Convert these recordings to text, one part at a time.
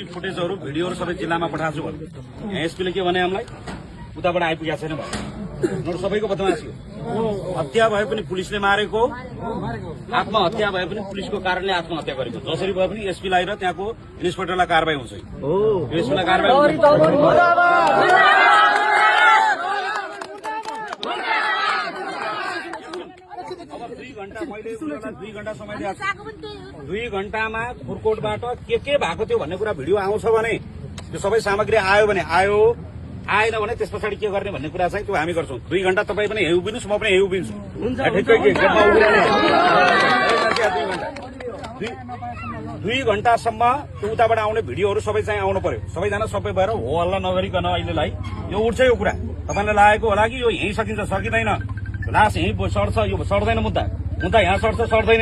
CCTV फुटेजहरु भिडियोहरु सबै जिल्लामा पठाएको छु भन्नु यहाँ एसपीले के भने हामीलाई उताबाट आइपुगेको छैन भन्नु सबैको बदमासी हो हत्या भए पनि पुलिसले मारेको आत्महत्या भए पनि पुलिसको कारणले आत्महत्या गरेको जसरी भए पनि एसपीलाई र त्यहाँको इन्सपेक्टरलाई कारबाही हुन्छ एसपीलाई कारबाही अब 2 घण्टा मैले 2 घण्टा समय दिएको 2 घण्टामा फुरकोटबाट के भएको थियो भन्ने कुरा भिडियो आउँछ भने त्यो सबै सामग्री आयो भने आयो आएन भने त्यस पछाडि के गर्ने भन्ने कुरा चाहिँ त्यो हामी गर्छौं 2 घण्टा तपाई पनि हेउ बिन्नुस् म पनि हेउ बिन्छु ठिकै के गेटमा उभिरहने 2 घण्टासम्म त्यो उताबाट आउने भिडियोहरु सबै चाहिँ आउनु पर्यो सबैजना सबै भएर हो हल्ला नगरिकन अहिलेलाई यो उठ्छ यो कुरा तपाईले लागेको होला कि यो यही सकिन्छ सकिदैन लास यही सर्छ यो सर्दैन मुद्दा यहाँ सर्छ सर्दैन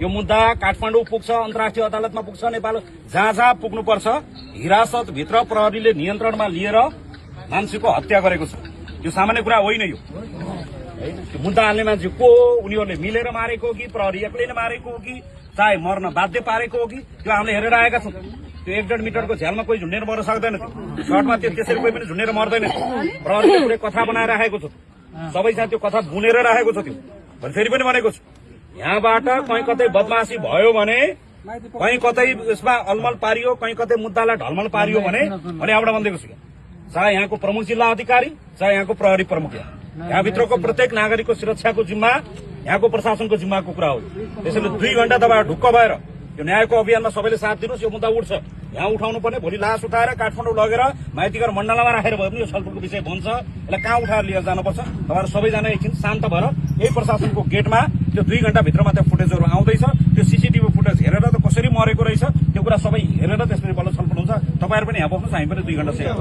यो मुद्दा काठमाडौँ पुग्छ अन्तर्राष्ट्रिय अदालतमा पुग्छ नेपाल जहाँ पुग्नु पर्छ हिरासत भित्र प्रहरीले नियन्त्रणमा लिएर मान्छेको हत्या गरेको छ यो सामान्य कुरा होइन यो मुद्दा हाल्ने मान्छे को उनीहरूले मिलेर मारेको हो कि प्रहरी एक्लैले मारेको हो कि चाहे मर्न बाध्य पारेको हो कि त्यो हामीले हेरेर आएका छौँ त्यो 1.5 मिटरको झ्यालमा कोही झुन्डेर मर्न सक्दैन थियो सर्टमा त्यसरी कोही पनि झुन्डेर मर्दैन थियो प्रहरीले पुरै कथा बनाएर राखेको छ सबै साथ त्यो कथा बुनेर राखेको छ त्यो फेरि पनि भनेको छु यहाँबाट कहीँ कतै बदमासी भयो भने कहीँ कतै यसमा अलमल पारियो कहीँ कतै मुद्दालाई ढलमल पारियो भने यहाँबाट भनिदिएको छु चाहे यहाँको प्रमुख जिल्ला अधिकारी चाहे यहाँको प्रहरी प्रमुख यहाँभित्रको प्रत्येक नागरिकको सुरक्षाको जिम्मा यहाँको प्रशासनको जिम्माको कुरा हो त्यसैले 2 घण्टा तपाईँ ढुक्क भएर यो न्यायको अभियानमा सबैले साथ दिनुहोस् यो मुद्दा उठ्छ यहाँ उठाउनु पर्ने भोलि लास उठाएर काठमाडौँ लगेर माइतीघर मण्डलामा राखेर भए पनि यो छलफलको विषय बन्छ यसलाई कहाँ उठाएर लिएर जानुपर्छ तपाईँहरू सबैजना एकछिन शान्त भएर यही प्रशासनको गेटमा त्यो 2 घण्टाभित्रमा त्यो फुटेजहरू आउँदैछ त्यो सीसीटीभी फुटेज हेरेर त कसरी मरेको रहेछ त्यो कुरा सबै हेरेर त्यसपछि बल्ल छलफल हुन्छ तपाईँहरू पनि यहाँ बस्नुहोस् हामी पनि 2 घण्टा सेवा